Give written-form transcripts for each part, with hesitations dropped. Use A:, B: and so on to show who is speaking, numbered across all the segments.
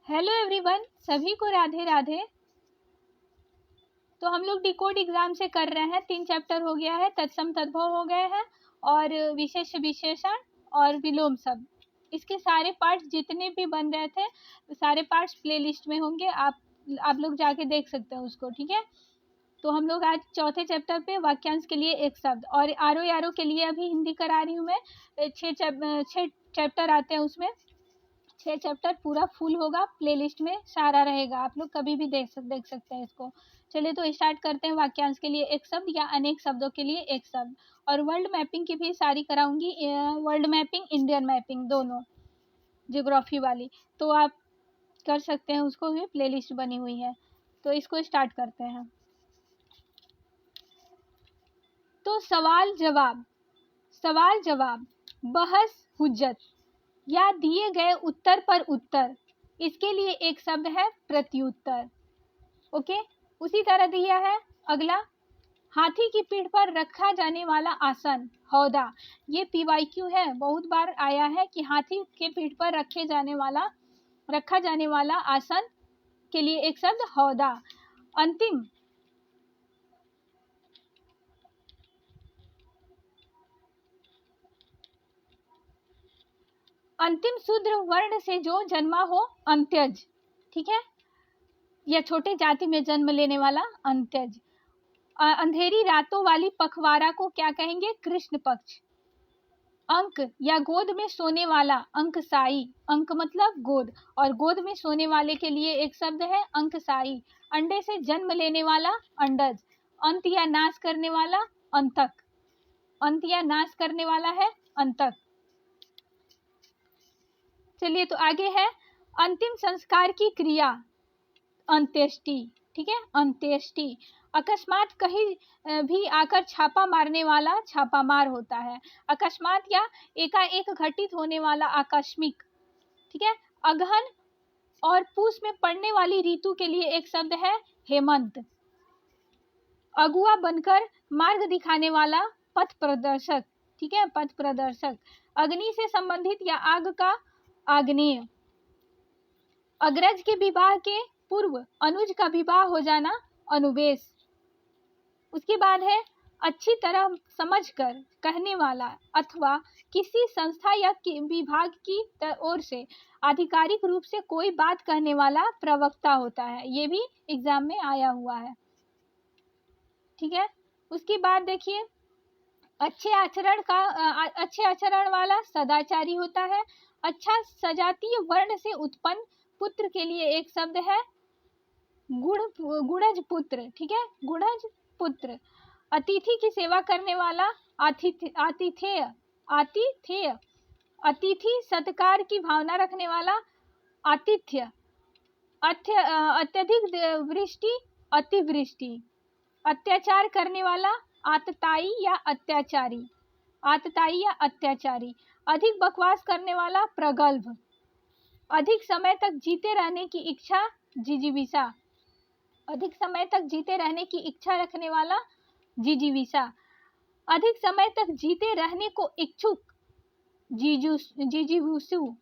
A: Hello everyone, सभी को राधे राधे। तो हम लोग डिकोड एग्जाम से कर रहे हैं। 3 चैप्टर हो गया है, तत्सम तद्भव हो गए हैं और विशेष विशेषण और विलोम शब्द। इसके सारे पार्ट्स जितने भी बन रहे थे सारे पार्ट्स प्लेलिस्ट में होंगे, आप लोग जाके देख सकते हैं उसको, ठीक है। तो हम लोग आज चौथे चैप्टर पे वाक्यांश के लिए एक शब्द और आरो यारो के लिए अभी हिंदी करा रही हूँ मैं। 6 चैप्टर आते हैं उसमें। 6 चैप्टर पूरा फुल होगा, प्लेलिस्ट में सारा रहेगा, आप लोग कभी भी देख सकते हैं इसको। चलिए तो स्टार्ट करते हैं। वाक्यांश के लिए एक शब्द या अनेक शब्दों के लिए एक शब्द। और वर्ल्ड मैपिंग की भी सारी कराऊंगी, वर्ल्ड मैपिंग, इंडियन मैपिंग, दोनों, ज्योग्राफी वाली। तो आप कर सकते हैं, उसको भी प्लेलिस्ट बनी हुई है। तो इसको स्टार्ट करते हैं। तो सवाल जवाब, बहस हुज्जत या दिए गए उत्तर पर उत्तर, इसके लिए एक शब्द है प्रत्युत्तर। ओके, उसी तरह दिया है अगला, हाथी की पीठ पर रखा जाने वाला आसन, हौदा। ये PYQ है, बहुत बार आया है कि हाथी के पीठ पर रखा जाने वाला आसन के लिए एक शब्द हौदा। अंतिम शूद्र वर्ण से जो जन्मा हो, अंत्यज, ठीक है, या छोटे जाति में जन्म लेने वाला अंत्यज। अंधेरी रातों वाली पखवाड़ा को क्या कहेंगे? कृष्ण पक्ष। अंक या गोद में सोने वाला, अंकसाई। अंक मतलब गोद, और गोद में सोने वाले के लिए एक शब्द है अंकसाई। अंडे से जन्म लेने वाला, अंडज। अंत या नाश करने वाला, अंतक। अंत या नाश करने वाला है अंतक। चलिए तो आगे है, अंतिम संस्कार की क्रिया, अंत्येष्टि, ठीक है, अंत्येष्टि। अकस्मात कहीं भी आकर छापा मारने वाला छापामार होता है। अकस्मात या एकाएक घटित होने वाला आकस्मिक, ठीक है। अगहन और पूस में पड़ने वाली ऋतु के लिए एक शब्द है हेमंत। अगुआ बनकर मार्ग दिखाने वाला, पथ प्रदर्शक, ठीक है, पथ प्रदर्शक। अग्नि से संबंधित या आग का, आग्नेय। अग्रज के विवाह के पूर्व अनुज का विवाह हो जाना, अनुवेश। उसके बाद है, अच्छी तरह समझकर कहने वाला अथवा किसी संस्था या विभाग की ओर से आधिकारिक रूप से कोई बात कहने वाला प्रवक्ता होता है। ये भी एग्जाम में आया हुआ है, ठीक है। उसके बाद देखिए, अच्छे आचरण वाला सदाचारी होता है। अच्छा सजातीय वर्ण से उत्पन्न पुत्र के लिए एक शब्द है गुणज पुत्र, ठीक है, गुणज पुत्र। अतिथि की सेवा करने वाला, आतिथेय। अतिथि सत्कार की भावना रखने वाला, आतिथ्य। अत्यधिक वृष्टि, अतिवृष्टि। अत्याचार करने वाला, आतताई या अत्याचारी। आतताई या अत्याचारी। अधिक बकवास करने वाला, प्रगल्भ। अधिक समय तक जीते रहने की इच्छा, जिजीविषा। अधिक समय तक जीते रहने की इच्छा रखने वाला, जिजीविषा। अधिक समय तक जीते रहने को इच्छुक, जिजीविषु।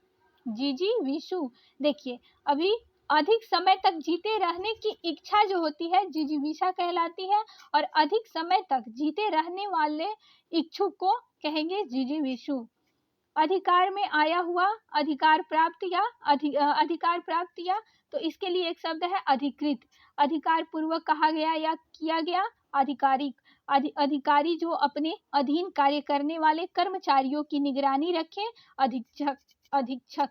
A: देखिए, अभी अधिक समय तक जीते रहने की इच्छा जो होती है जिजीविषा कहलाती है, और अधिक समय तक जीते रहने वाले इच्छुक को कहेंगे जिजीविषु। अधिकार में आया हुआ, अधिकार प्राप्त या तो इसके लिए एक शब्द है अधिकृत। अधिकार पूर्वक कहा गया या किया गया, आधिकारिक। अधिकारी जो अपने अधीन कार्य करने वाले कर्मचारियों की निगरानी रखे, अधीक्षक।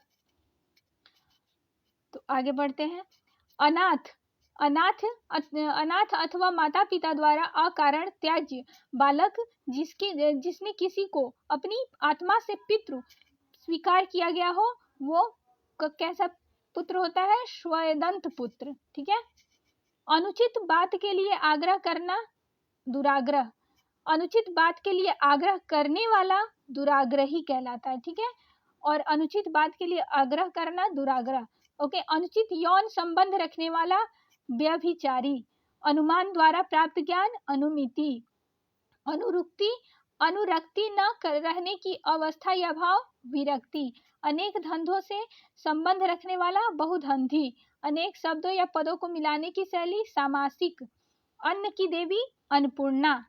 A: तो आगे बढ़ते हैं। अनाथ अथवा माता पिता द्वारा अकारण त्याज्य बालक, जिसने किसी को अपनी आत्मा से पितृ स्वीकार किया गया हो, वो कैसा पुत्र होता है? स्वयंदंत पुत्र, ठीक है। अनुचित बात के लिए आग्रह करना, दुराग्रह। अनुचित बात के लिए आग्रह करने वाला दुराग्रही कहलाता है, ठीक है। और अनुचित बात के लिए आग्रह करना, दुराग्रह। ओके, अनुचित यौन संबंध रखने वाला, व्यभिचारी। अनुमान द्वारा प्राप्त ज्ञान, अनुमिति। अनुरक्ति न रहने की अवस्था या भाव, विरक्ति। अनेक धंधों से संबंध रखने वाला बहुधंधी, अनेक शब्दों या पदों को मिलाने की शैली सामासिक, अन्न की देवी अन्नपूर्णा,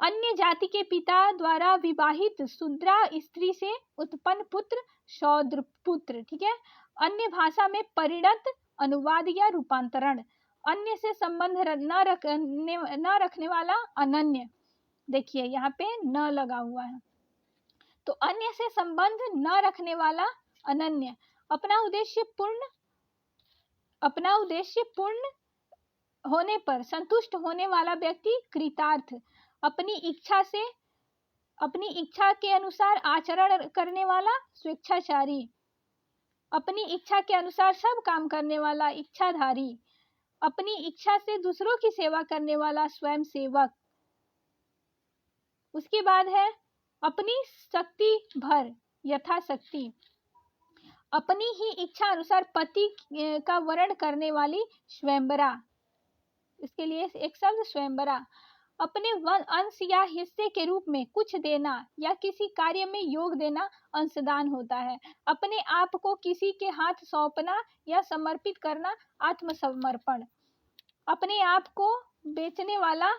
A: अन्य जाति के पिता द्वारा विवाहित शूद्रा स्त्री से उत्पन्न पुत्र शौद्र पुत्र, ठीक है। अन्य भाषा में परिणत अनुवाद या रूपांतरण, अन्य से संबंध न रखने वाला अनन्य, देखिए यहाँ पे न लगा हुआ है, तो अन्य से संबंध न रखने वाला अनन्य, अपना उद्देश्य पूर्ण होने पर संतुष्ट होने वाला व्यक्ति कृतार्थ, अपनी इच्छा के अनुसार आचरण करने वाला स्वेच्छाचारी, अपनी इच्छा के अनुसार सब काम करने वाला इच्छाधारी, अपनी इच्छा से दूसरों की सेवा करने वाला स्वयं सेवक। उसके बाद है अपनी शक्ति भर यथाशक्ति, अपनी ही इच्छा अनुसार पति का वर्ण करने वाली स्वयंवरा, इसके लिए एक शब्द स्वयंवरा, अपने अंश या हिस्से के रूप में कुछ देना या किसी कार्य में योग देना अंशदान होता है। अपने आप को किसी के हाथ सौंपना या समर्पित करना आत्मसमर्पण, अपने आप को बेचने वाला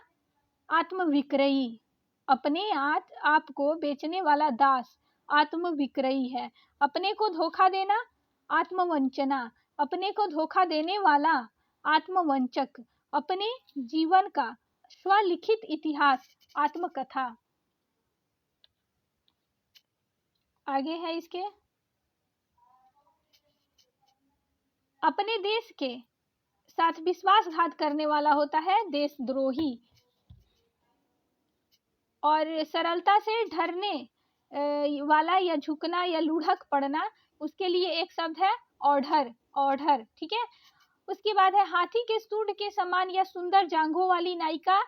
A: आत्मविक्रयी, अपने आप को बेचने वाला दास आत्मविक्रयी है। अपने को धोखा देना आत्मवंचना, अपने को धोखा देने वाला आत्मवंचक, अपने जीवन का स्वलिखित इतिहास आत्मकथा। आगे है इसके, अपने देश के साथ विश्वासघात करने वाला होता है देशद्रोही, और सरलता से डरने वाला या झुकना या लुढ़क पड़ना, उसके लिए एक शब्द है औढ़र, ठीक है। उसके बाद है हाथी के सूंड के समान या सुंदर जांघों वाली नायिका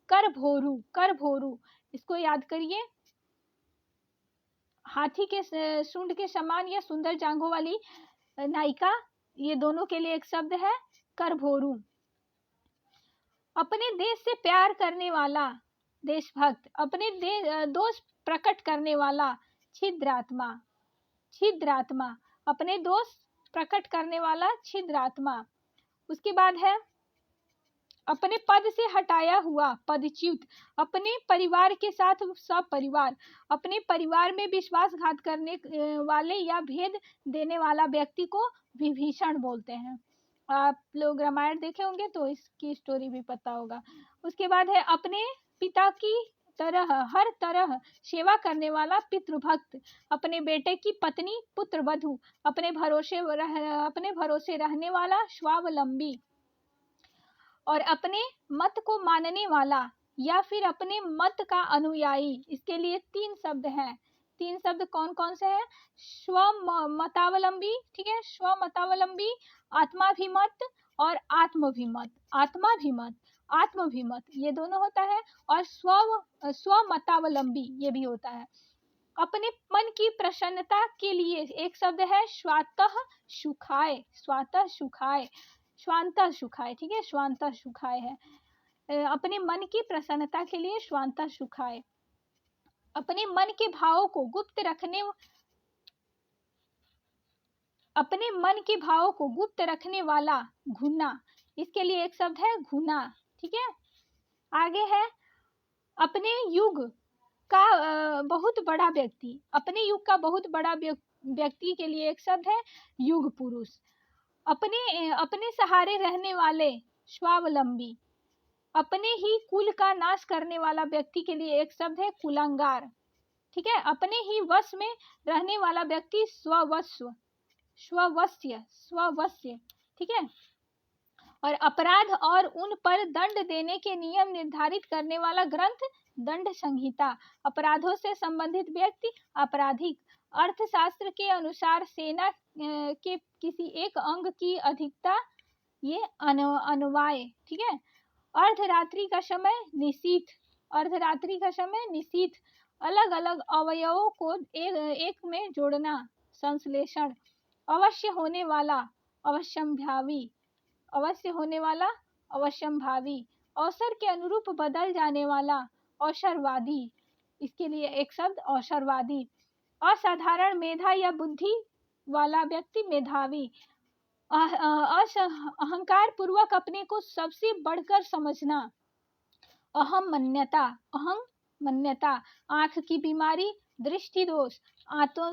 A: करभोरू, इसको याद करिए, हाथी के सूंड के समान या सुंदर जांघों वाली नायिका, ये दोनों के लिए एक शब्द है करभोरू। अपने देश से प्यार करने वाला देशभक्त, अपने दोष प्रकट करने वाला छिद्रात्मा, अपने दोष प्रकट करने वाला छिद्रात्मा। उसके बाद है अपने पद से हटाया हुआ पदच्युत, अपने परिवार के साथ सपरिवार, अपने परिवार में विश्वासघात करने वाले या भेद देने वाला व्यक्ति को विभीषण बोलते हैं। आप लोग रामायण देखे होंगे तो इसकी स्टोरी भी पता होगा। उसके बाद है अपने पिता की तरह हर तरह सेवा करने वाला पितृभक्त, अपने बेटे की पत्नी पुत्रवधू, अपने भरोसे रहने वाला स्वावलंबी, और अपने मत को मानने वाला या फिर अपने मत का अनुयायी। इसके लिए 3 शब्द हैं। 3 शब्द कौन कौन से हैं? स्वमतावलंबी, ठीक है, स्वमतावलंबी, आत्माभिमत और आत्माभिमत ये दोनों होता है, और स्वमतावलंबी ये भी होता है। अपने मन की प्रसन्नता के लिए एक शब्द है स्वातः सुखाय, ठीक है, स्वांतः सुखाय है। अपने मन की प्रसन्नता के लिए स्वांतः सुखाय। अपने मन के भावों को गुप्त रखने वाला घुना, इसके लिए एक शब्द है घुना, ठीक है। आगे है अपने युग का बहुत बड़ा व्यक्ति, अपने युग का बहुत बड़ा व्यक्ति के लिए एक शब्द है युग पुरुष। अपने सहारे रहने वाले स्वावलंबी, अपने ही कुल का नाश करने वाला व्यक्ति के लिए एक शब्द है कुलांगार, ठीक है। अपने ही वश में रहने वाला व्यक्ति स्ववश्य, ठीक है। और अपराध और उन पर दंड देने के नियम निर्धारित करने वाला ग्रंथ दंड संहिता। अपराधों से संबंधित व्यक्ति आपराधिक। अर्थशास्त्र के अनुसार सेना के किसी एक अंग की अधिकता ये अनुवाय, ठीक है। अर्धरात्रि का समय निशीथ, अलग अलग अवयवों को एक में जोड़ना संश्लेषण। अवश्य होने वाला अवश्यंभावी, अवसर के अनुरूप बदल जाने वाला अवसरवादी, इसके लिए एक शब्द अवसरवादी। असाधारण मेधा या बुद्धि वाला व्यक्ति मेधावी। अहंकार पूर्वक अपने को सबसे बढ़कर समझना, अहम मान्यता, अहम मान्यता। आंख की बीमारी, दृष्टि दोष, आंतों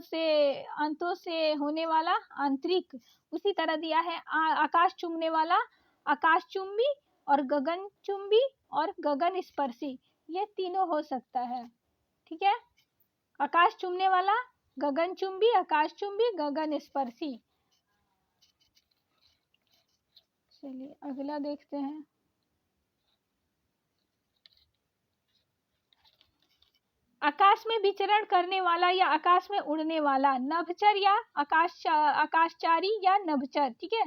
A: से होने वाला आंतरिक। उसी तरह दिया है आकाश चूमने वाला, आकाश चुंबी, और गगन चुंबी और गगन स्पर्शी, ये तीनों हो सकता है। ठीक है, आकाश चूमने वाला, गगन चुंबी, आकाश चुंबी, गगन स्पर्शी। चलिए अगला देखते हैं। आकाश में विचरण करने वाला या आकाश में उड़ने वाला, नभचर या आकाशचारी या नभचर। ठीक है,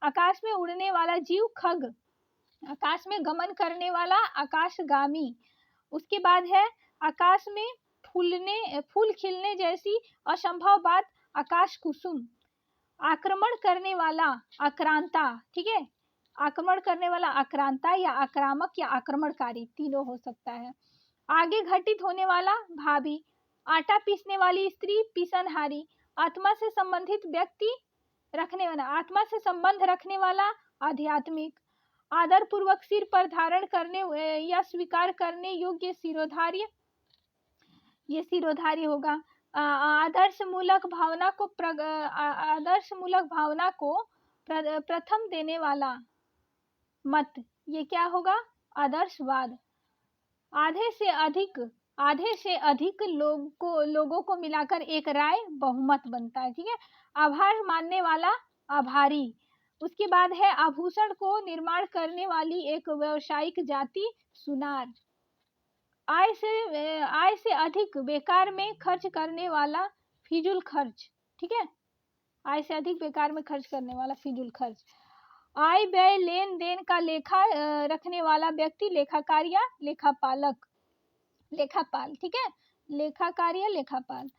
A: आकाश में उड़ने वाला जीव खग, आकाश में गमन करने वाला आकाशगामी। उसके बाद है आकाश में फूल खिलने जैसी असंभव बात, आकाश कुसुम। आक्रमण करने वाला आक्रांता। ठीक है, आक्रमण करने वाला आक्रांता या आक्रामक या आक्रमणकारी, तीनों हो सकता है। आगे घटित होने वाला भाभी। आटा पीसने वाली स्त्री पीसनहारी। आत्मा से संबंधित व्यक्ति रखने वाला, आत्मा से संबंध रखने वाला आध्यात्मिक। आदर पूर्वक सिर पर धारण करने या स्वीकार करने योग्य सिरोधार्य, ये सिरोधार्य होगा। आदर्श मूलक भावना को प्रथम देने वाला मत, ये क्या होगा, आदर्शवाद। आधे से अधिक लोगों को मिलाकर एक राय बहुमत बनता है। ठीक है, आभार मानने वाला आभारी। उसके बाद है आभूषण को निर्माण करने वाली एक व्यावसायिक जाति सुनार। आय से अधिक बेकार में खर्च करने वाला फिजूल खर्च। ठीक है, आय से अधिक बेकार में खर्च करने वाला फिजूल खर्च। आय व्यय लेन देन का लेखा रखने वाला व्यक्ति लेखाकार या लेखापाल। ठीक है, लेखाकार या लेखापाल।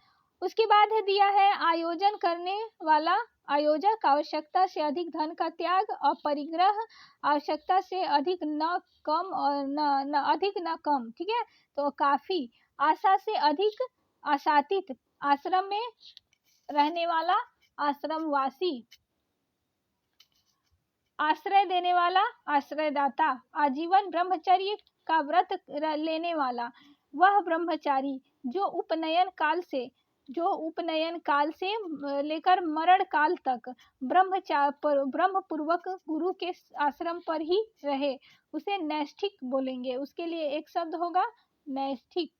A: उसके बाद है दिया है आयोजन करने वाला आयोजक, आवश्यकता से अधिक धन का त्याग, अपरिग्रह, आवश्यकता से अधिक न कम और न अधिक न कम। ठीक है, तो काफी। आशा से अधिक आशातीत, आश्रम में रहने वाला आश्रमवासी। आश्रय देने वाला आश्रयदाता। आजीवन ब्रह्मचर्य का व्रत लेने वाला वह ब्रह्मचारी जो उपनयन काल से लेकर मरण काल तक ब्रह्म पूर्वक गुरु के आश्रम पर ही रहे, उसे नैष्ठिक बोलेंगे। उसके लिए एक शब्द होगा नैष्ठिक।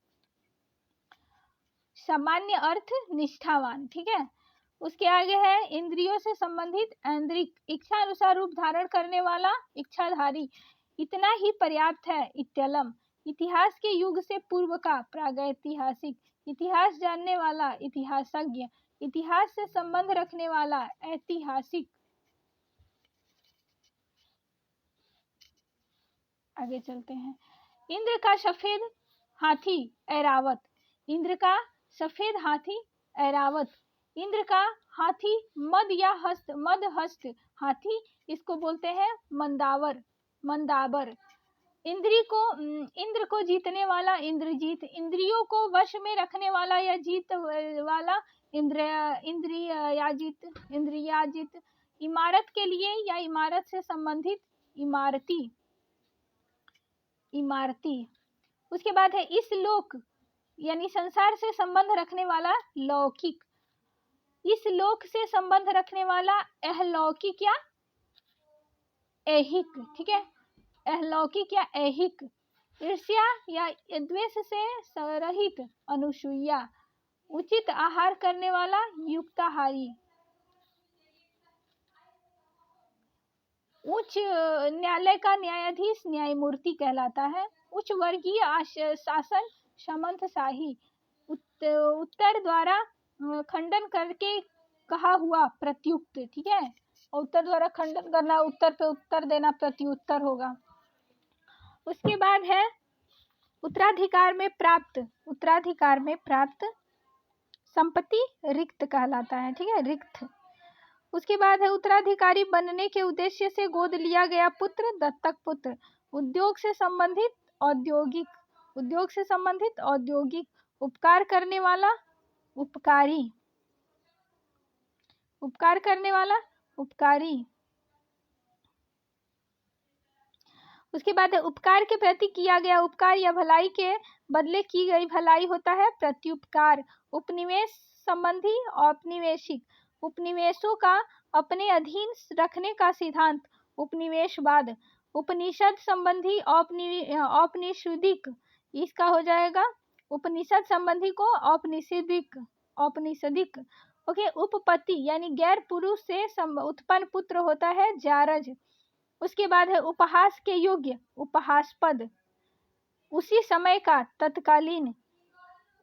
A: सामान्य अर्थ निष्ठावान। ठीक है, उसके आगे है इंद्रियों से संबंधित ऐन्द्रिक, इच्छा अनुसार रूप धारण करने वाला इच्छाधारी। इतना ही पर्याप्त है इत्यलम। इतिहास के युग से पूर्व का प्रागैतिहासिक। इतिहास जानने वाला इतिहासज्ञ। इतिहास से संबंध रखने वाला ऐतिहासिक। आगे चलते हैं। इंद्र का सफेद हाथी ऐरावत। इंद्र का सफेद हाथी ऐरावत। इंद्र का हाथी मद हस्त हाथी, इसको बोलते हैं मंदाबर। इंद्र को जीतने वाला इंद्रजीत। इंद्रियों को वश में रखने वाला या जीत वाला इंद्रियाजित। इमारत के लिए या इमारत से संबंधित इमारती। उसके बाद है इस लोक यानी संसार से संबंध रखने वाला लौकिक। इस लोक से संबंध रखने वाला अहलौकिक या ऐहिक। ठीक है, अहलौकिक या ऐहिक। ईर्ष्या या द्वेष से रहित अनुसूया। उचित आहार करने वाला युक्ताहारी। उच्च न्यायालय का न्यायाधीश न्यायमूर्ति कहलाता है। उच्च वर्गीय शासन सामंतशाही। उत्तर द्वारा खंडन करके कहा हुआ प्रत्युक्त। ठीक है, उत्तर द्वारा खंडन करना, उत्तर पे उत्तर देना प्रत्युत्तर होगा। उसके बाद है उत्तराधिकार में प्राप्त संपत्ति रिक्त कहलाता है। ठीक है, रिक्त। उसके बाद है उत्तराधिकारी बनने के उद्देश्य से गोद लिया गया पुत्र, दत्तक पुत्र। उद्योग से संबंधित औद्योगिक। उपकार करने वाला उपकारी, उपकार करने वाला, उपकारी। उसके बाद है उपकार के प्रति किया गया उपकार या भलाई के बदले की गई भलाई होता है प्रत्युपकार। उपनिवेश संबंधी, औपनिवेशिक, उपनिवेशों का अपने अधीन रखने का सिद्धांत उपनिवेशवाद। उपनिषद संबंधी, औपनिषदिक, इसका हो जाएगा उपनिषद संबंधी को औपनिषदिक, औपनिषदिक। ओके, उपपत्ति यानी गैर पुरुष से उत्पन्न पुत्र होता है जारज। उसके बाद है उपहास के योग्य, उपहासपद। उसी समय का, तत्कालीन।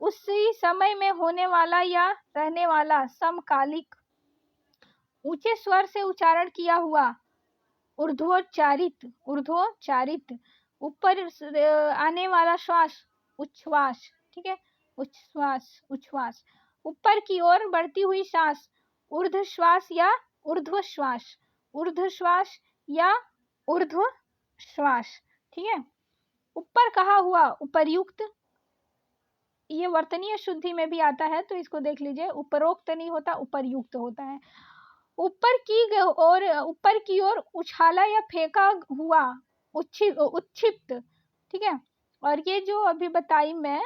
A: उसी समय में होने वाला या रहने वाला, समकालिक। ऊंचे स्वर से उच्चारण किया हुआ, ऊर्ध्वोच्चारित, ऊर्ध्वोच्चारित। ऊपर आने वाला श्वास, उच्छ्वास, ठीक है, उच्छ्वास, उच्छ्वास। ऊपर की ओर बढ़ती हुई सांस, ऊर्ध्वश्वास या ऊर्ध्वश्वास, ऊर्ध्वश्वास या ऊर्ध्वश्वास, ठीक है। ऊपर कहा हुआ, उपर्युक्त, ये वर्तनीय शुद्धि में भी आता है तो इसको देख लीजिए, उपरोक्त नहीं होता, उपर्युक्त होता है। ऊपर की ओर उछाला या फेंका हुआ, उच्छिप्त, ठीक है। और ये जो अभी बताई मैं,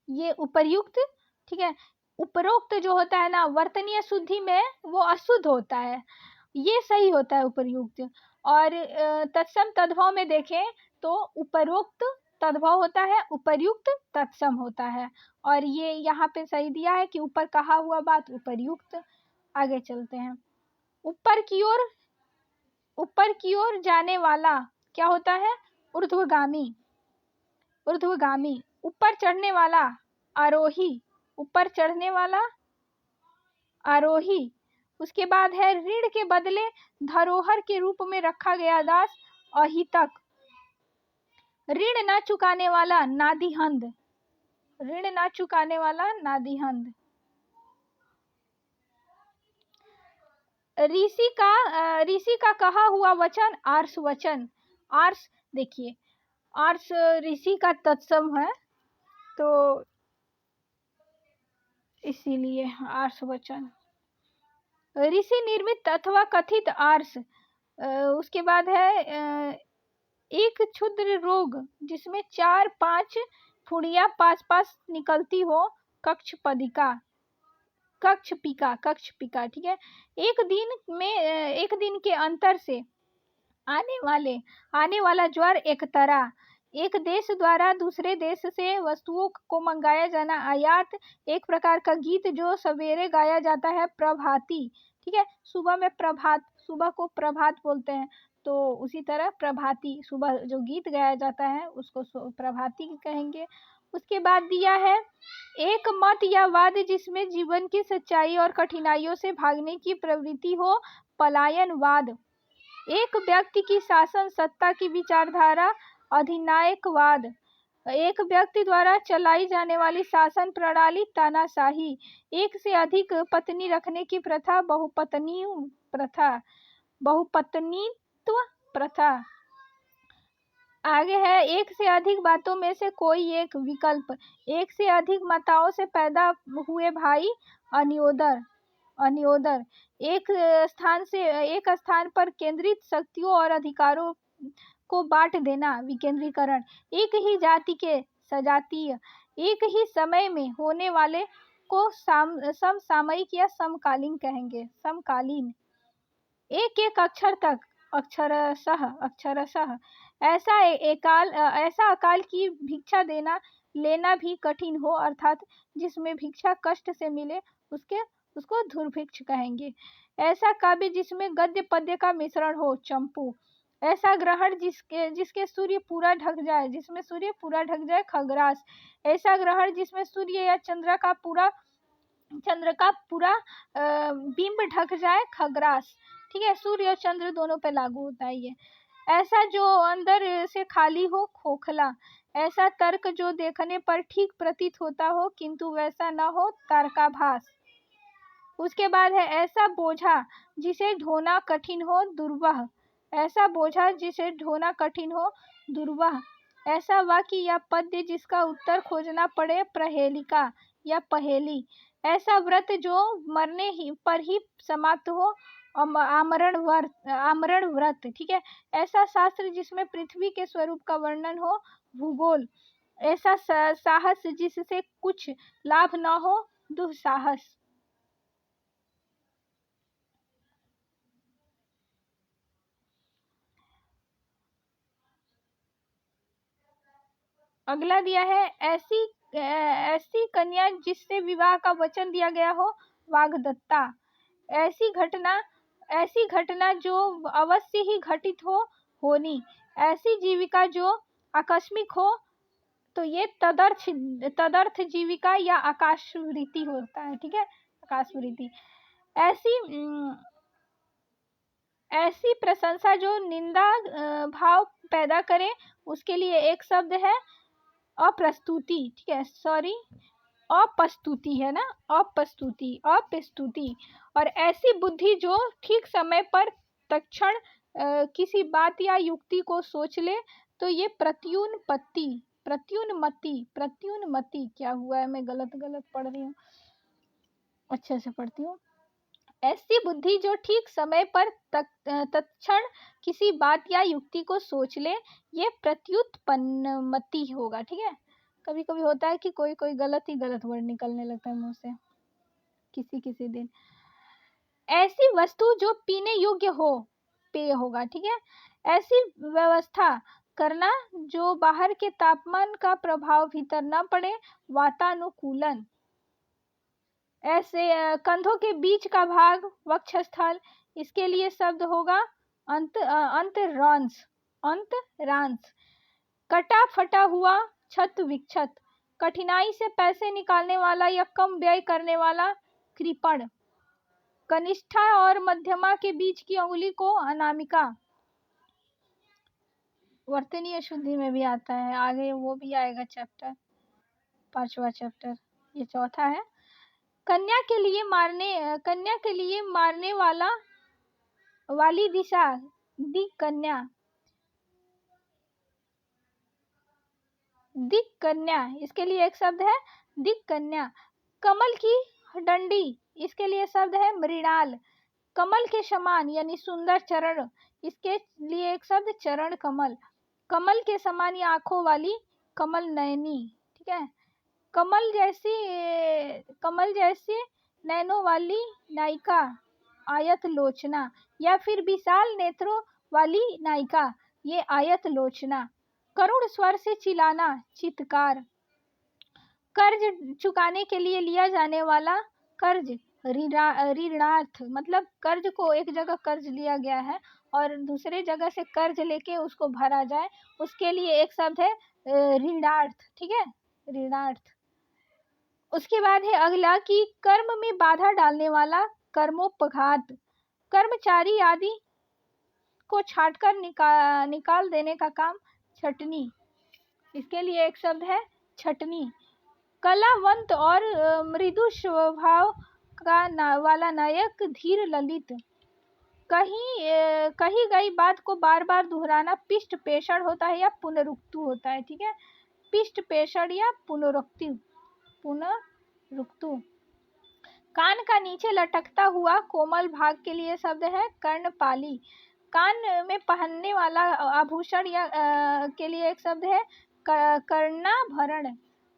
A: ये उपर्युक्त, ठीक है। उपरोक्त जो होता है ना वर्तनीय शुद्धि में, वो अशुद्ध होता है, ये सही होता है उपयुक्त। और तत्सम तद्भव में देखें तो उपरोक्त तद्भव होता है, उपर्युक्त तत्सम होता है। और ये यहाँ पे सही दिया है कि ऊपर कहा हुआ बात उपर्युक्त। आगे चलते हैं। ऊपर की ओर जाने वाला क्या होता है, ऊर्ध्वगामी, ऊर्ध्वगामी। ऊपर चढ़ने वाला, आरोही, ऊपर चढ़ने वाला, आरोही। उसके बाद है ऋण के बदले धरोहर के रूप में रखा गया दास, अहितक। ऋण ना चुकाने वाला, नादिहंद, ऋण ना चुकाने वाला, नादिहंद। ऋषि का कहा हुआ वचन, आर्ष वचन। आर्ष, देखिए आर्ष ऋषि का तत्सम है तो इसीलिए आर्ष वचन। ऋषि निर्मित अथवा कथित आर्ष। उसके बाद है एक क्षुद्र रोग जिसमें 4-5 फुड़िया पास निकलती हो, कक्षपदिका, कक्षपिका, कक्षपिका, ठीक है। एक दिन के अंतर से आने वाला ज्वर, एक तरह। एक देश द्वारा दूसरे देश से वस्तुओं को मंगाया जाना, आयात। एक प्रकार का गीत जो सवेरे गाया जाता है, प्रभाती, ठीक है। सुबह में प्रभात, सुबह को प्रभात बोलते हैं तो उसी तरह प्रभाती, सुबह जो गीत गाया जाता है उसको प्रभाती कहेंगे। उसके बाद दिया है एक मत या वाद जिसमें जीवन की सच्चाई और कठिनाइयों से भागने की प्रवृत्ति हो, पलायनवाद। एक व्यक्ति की शासन सत्ता की विचारधारा, अधिनायकवाद। एक व्यक्ति द्वारा चलाई जाने वाली शासन प्रणाली, तानाशाही। एक से अधिक पत्नी रखने की प्रथा, बहुपत्नी प्रथा, बहुपत्नीत्व प्रथा। आगे है एक से अधिक बातों में से कोई एक, विकल्प। एक से अधिक माताओं से पैदा हुए भाई, अन्योदर, अन्योदर। एक स्थान पर केंद्रित शक्तियों और अधिकारों को बांट देना, विकेंद्रीकरण। एक ही जाति के सजातीय। एक ही समय में होने वाले को समसामयिक या समकालीन कहेंगे, समकालीन। एक अक्षर तक, अक्षरशः, अक्षरशः। ऐसा अकाल की भिक्षा लेना भी कठिन हो, अर्थात जिसमें भिक्षा कष्ट से मिले उसको दुर्भिक्ष कहेंगे। ऐसा काव्य जिसमें गद्य पद्य का मिश्रण हो, चंपू। ऐसा ग्रहण जिसके सूर्य पूरा ढक जाए, जिसमें सूर्य पूरा ढक जाए, खग्रास। ऐसा ग्रहण जिसमें सूर्य या चंद्र का पूरा बिंब ढक जाए, खग्रास, ठीक है। सूर्य और चंद्र दोनों पे लागू होता है ये। ऐसा जो अंदर से खाली हो, खोखला। ऐसा तर्क जो देखने पर ठीक प्रतीत होता हो किंतु वैसा न हो, तारकाभास। उसके बाद है ऐसा बोझा जिसे ढोना कठिन हो, दुर्वह। ऐसा बोझा जिसे ढोना कठिन हो, दुर्वह। ऐसा वाक्य या पद्य जिसका उत्तर खोजना पड़े प्रहेलिका या पहेली। ऐसा व्रत जो मरने ही पर ही समाप्त हो आमरण व्रत। ठीक है। ऐसा शास्त्र जिसमें पृथ्वी के स्वरूप का वर्णन हो भूगोल। ऐसा साहस जिससे कुछ लाभ न हो दुस्साहस। अगला दिया है ऐसी कन्या जिससे विवाह का वचन दिया गया हो वाग्दत्ता। ऐसी घटना जो अवश्य ही घटित होनी। ऐसी जीविका जो आकस्मिक हो तो ये तदर्थ जीविका या आकाशवृत्ति होता है। ठीक है। आकाशवृत्ति। ऐसी प्रशंसा जो निंदा भाव पैदा करे उसके लिए एक शब्द है अप्रस्तुति। ठीक है। सॉरी, अपस्तुति है ना, अपस्तुति। और ऐसी बुद्धि जो ठीक समय पर तत्क्षण किसी बात या युक्ति को सोच ले तो ये प्रत्युन्मति क्या हुआ है, मैं गलत पढ़ रही हूँ, अच्छे से पढ़ती हूँ। ऐसी बुद्धि जो ठीक समय पर तत्क्षण किसी बात या युक्ति को सोच ले ये प्रत्युत्पन्नमति होगा। ठीक है। कभी कभी होता है कि कोई गलत वर्ड निकलने लगता है मुंह से किसी दिन। ऐसी वस्तु जो पीने योग्य हो पेय होगा। ठीक है। ऐसी व्यवस्था करना जो बाहर के तापमान का प्रभाव भीतर न पड़े वातानुकूलन। ऐसे कंधों के बीच का भाग वक्षस्थल, इसके लिए शब्द होगा अंतरांश। कटा फटा हुआ छत विक्षत। कठिनाई से पैसे निकालने वाला या कम व्यय करने वाला कृपण। कनिष्ठा और मध्यमा के बीच की अंगुली को अनामिका। वर्तनीय शुद्धि में भी आता है, आगे वो भी आएगा चैप्टर, 5वां चैप्टर, ये चौथा है। कन्या के लिए मारने वाली दिशा दिक कन्या, इसके लिए एक शब्द है दिक कन्या। कमल की डंडी, इसके लिए शब्द है मृणाल। कमल के समान यानी सुंदर चरण, इसके लिए एक शब्द चरण कमल। कमल के समान या आंखों वाली कमल नयनी। ठीक है। कमल जैसे नैनों वाली नायिका आयत लोचना, या फिर विशाल नेत्रों वाली नायिका ये आयत लोचना। करुण स्वर से चिल्लाना चित्कार। कर्ज चुकाने के लिए लिया जाने वाला कर्ज ऋणार्थ, मतलब कर्ज को एक जगह कर्ज लिया गया है और दूसरे जगह से कर्ज लेके उसको भरा जाए, उसके लिए एक शब्द है ऋणार्थ। ठीक है। ऋणार्थ। उसके बाद है अगला कि कर्म में बाधा डालने वाला कर्मोपघात। कर्मचारी आदि को छांटकर निकाल देने का काम छटनी, इसके लिए एक शब्द है छटनी। कलावंत और मृदु स्वभाव वाला नायक धीर ललित। कही गई बात को बार बार दोहराना पिष्ट पेषण होता है या पुनरुक्तु होता है। ठीक है। पिष्ट पेषण या पुनरुक्तु। कान का नीचे लटकता हुआ कोमल भाग के लिए शब्द है कर्णपाली। कान में पहनने वाला आभूषण या के लिए एक शब्द है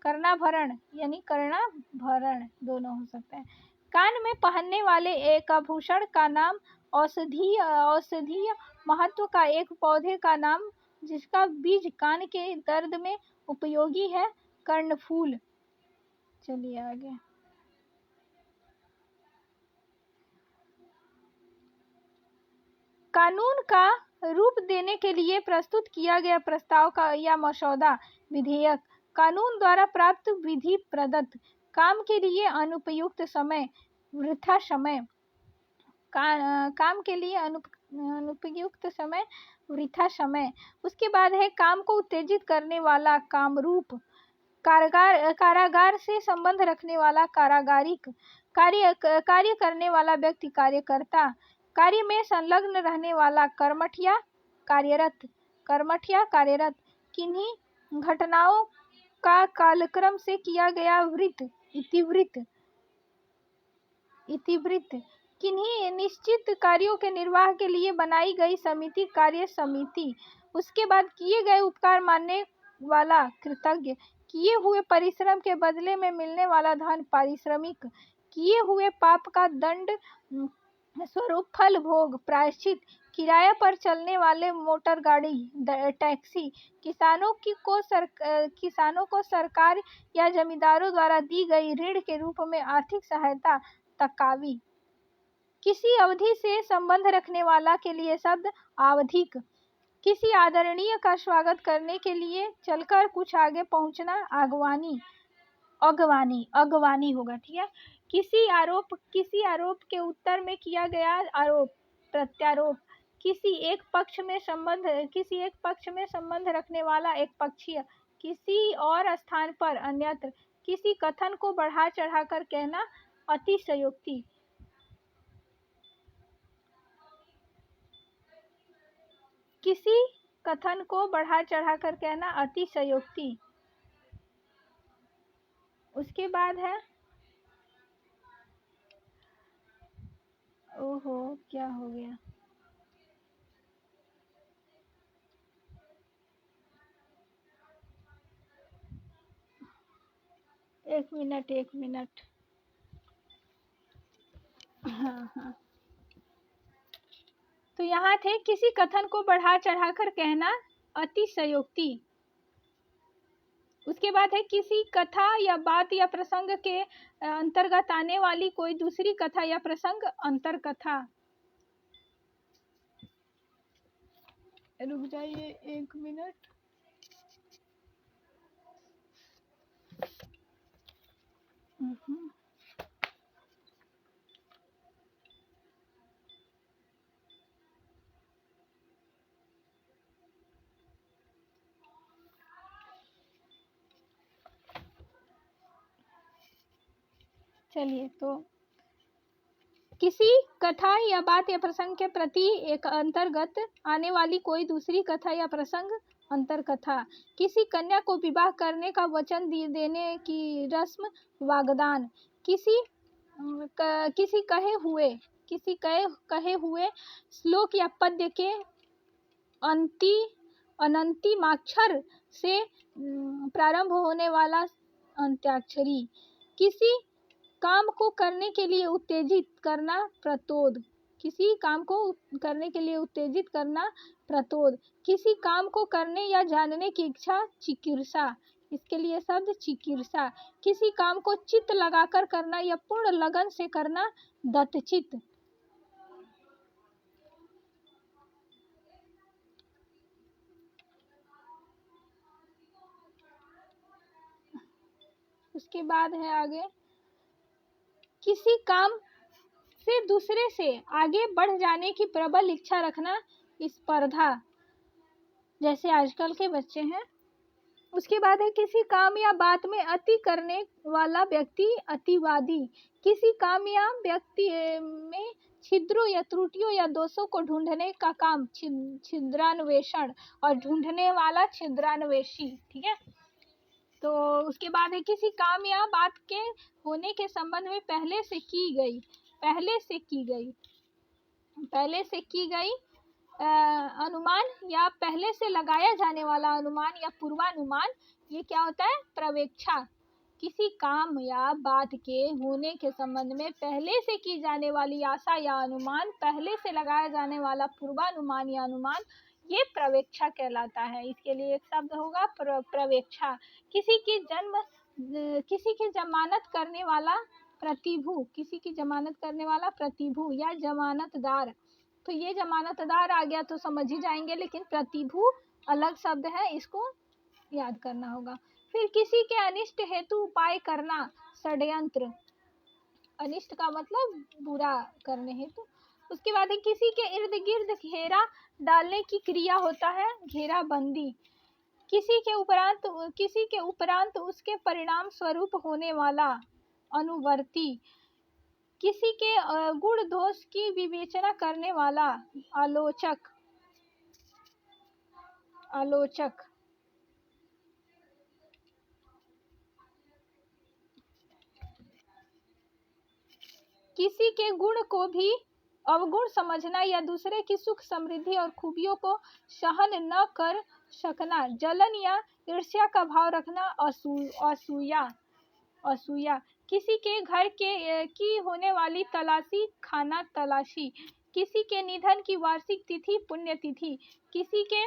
A: कर्णाभरण यानी कर्णाभरण, दोनों हो सकते हैं। कान में पहनने वाले एक आभूषण का नाम औषधीय महत्व का एक पौधे का नाम जिसका बीज कान के दर्द में उपयोगी है कर्णफूल। चलिए आगे। कानून का रूप देने के लिए प्रस्तुत किया गया प्रस्ताव का या मसौदा विधेयक। कानून द्वारा प्राप्त विधि प्रदत्त काम के लिए अनुपयुक्त समय वृथा समय। काम के लिए अनुपयुक्त समय वृथा समय। उसके बाद है काम को उत्तेजित करने वाला कामरूप। कारागार से संबंध रखने वाला कारागारिक। कार्य करने वाला व्यक्ति कार्यकर्ता। कार्य में संलग्न रहने वाला कर्मठिया कार्यरत। किन्हीं घटनाओं का कालक्रम से किया गया इतिवृत्त किन्हीं निश्चित कार्यों के निर्वाह के लिए बनाई गई समिति कार्य समिति। उसके बाद किए गए उपकार मानने वाला कृतज्ञ, किए हुए परिश्रम के बदले में मिलने वाला धन पारिश्रमिक, किए हुए पाप का दंड स्वरूप फल भोग प्रायश्चित, किराया पर चलने वाले मोटर गाड़ी टैक्सी, किसानों को सरकार या जमींदारों द्वारा दी गई ऋण के रूप में आर्थिक सहायता तकावी। किसी अवधि से संबंध रखने वाला के लिए शब्द आवधिक, किसी आदरणीय का स्वागत करने के लिए चलकर कुछ आगे पहुंचना अगवानी होगा, ठीक है। किसी आरोप के उत्तर में किया गया आरोप प्रत्यारोप, किसी एक पक्ष में संबंध रखने वाला एक पक्षीय, किसी और स्थान पर अन्यत्र, किसी कथन को बढ़ा चढ़ाकर कहना अतिशयोक्ति, किसी कथन को बढ़ा चढ़ाकर कहना अतिशयोक्ति। उसके बाद है ओहो क्या हो गया, एक मिनट। हाँ। तो यहाँ थे किसी कथन को बढ़ा चढ़ाकर कहना अतिशयोक्ति। उसके बाद है किसी कथा या बात या प्रसंग के अंतर्गत आने वाली कोई दूसरी कथा या प्रसंग अंतरकथा। रुक जाइए 1 मिनट। चलिए, तो किसी कथा या बात या प्रसंग के प्रति एक अंतर्गत आने वाली कोई दूसरी कथा या प्रसंग अंतरकथा। किसी कन्या को विवाह करने का वचन देने की रस्म वागदान। किसी कहे हुए श्लोक या पद्य के अंतिमाक्षर से प्रारंभ होने वाला अंत्याक्षरी। किसी काम को करने के लिए उत्तेजित करना प्रतोद। किसी काम को करने के लिए उत्तेजित करना प्रतोद। किसी काम को करने या जानने की इच्छा चिकित्सा। इसके लिए शब्द चिकित्सा। किसी काम को चित्त लगाकर करना या पूर्ण लगन से करना दत्तचित्त। उसके बाद है आगे किसी काम से दूसरे से आगे बढ़ जाने की प्रबल इच्छा रखना स्पर्धा, जैसे आजकल के बच्चे हैं। उसके बाद है किसी काम या बात में अति करने वाला व्यक्ति अतिवादी। किसी काम या व्यक्ति में छिद्रों या त्रुटियों या दोषों को ढूंढने का काम छिद्रान्वेषण और ढूंढने वाला छिद्रान्वेषी, ठीक है। तो उसके बाद है किसी काम या बात के होने के संबंध में पहले से की गई अनुमान या पहले से लगाया जाने वाला अनुमान या पूर्वानुमान, ये क्या होता है प्रवेक्षा। किसी काम या बात के होने के संबंध में पहले से की जाने वाली आशा या अनुमान, पहले से लगाया जाने वाला पूर्वानुमान या अनुमान, ये प्रवेक्षा कहलाता है। इसके लिए एक शब्द होगा प्रवेक्षा। किसी की जमानत करने वाला प्रतिभू या जमानतदार। तो ये जमानतदार आ गया तो समझ ही जाएंगे, लेकिन प्रतिभू अलग शब्द है, इसको याद करना होगा। फिर किसी के अनिष्ट हेतु उपाय करना षड्यंत्र। अनिष्ट का मतलब बुरा करने हेतु। उसके बाद किसी के इर्द गिर्द घेरा डालने की क्रिया होता है घेराबंदी। किसी के उपरांत उसके परिणाम स्वरूप होने वाला अनुवर्ती। किसी के गुण दोष की विवेचना करने वाला आलोचक। किसी के गुण को भी अवगुण समझना या दूसरे की सुख समृद्धि और खूबियों को सहन न कर सकना, जलन या ईर्ष्या का भाव रखना, असूया असूया किसी के घर की होने वाली तलाशी खाना तलाशी, किसी के निधन की वार्षिक तिथि पुण्यतिथि, किसी के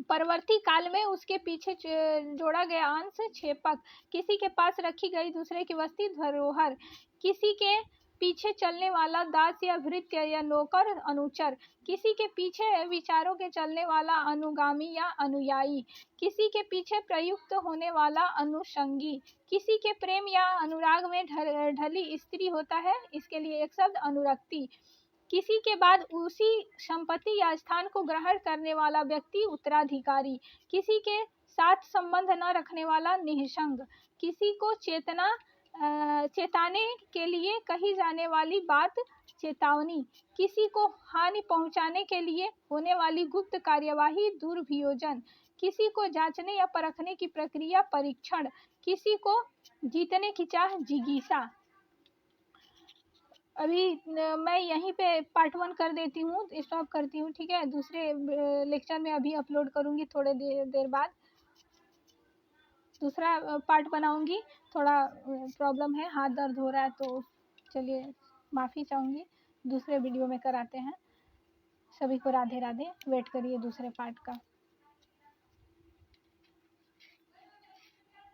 A: परवर्ती काल में उसके पीछे जोड़ा गया अंश छेपक, किसी के पास रखी गई दूसरे की वस्तु धरोहर, किसी के पीछे चलने वाला दास या भृत्य या नौकर अनुचर, किसी के पीछे विचारों के चलने वाला अनुगामी या अनुयायी, किसी के पीछे प्रयुक्त होने वाला अनुषंगी, किसी के प्रेम या अनुराग में ढली स्त्री होता है, इसके लिए एक शब्द अनुरक्ति, किसी के बाद उसी संपत्ति या स्थान को ग्रहण करने वाला व्यक्ति उत्तराधिकारी, किसी के साथ संबंध न रखने वाला निःसंग, किसी को चेताने के लिए कही जाने वाली बात चेतावनी, किसी को हानि पहुंचाने के लिए होने वाली गुप्त कार्यवाही दुर्भियोजन, किसी को जांचने या परखने की प्रक्रिया परीक्षण, किसी को जीतने की चाह जिज्ञासा। अभी मैं यहीं पे पार्ट 1 कर देती हूँ, स्टॉप करती हूँ, ठीक है। दूसरे लेक्चर में अभी अपलोड करूँगी थोड़े देर बाद, दूसरा पार्ट बनाऊँगी। थोड़ा प्रॉब्लम है, हाथ दर्द हो रहा है, तो चलिए माफ़ी चाहूँगी, दूसरे वीडियो में कराते हैं। सभी को राधे राधे, वेट करिए दूसरे पार्ट का।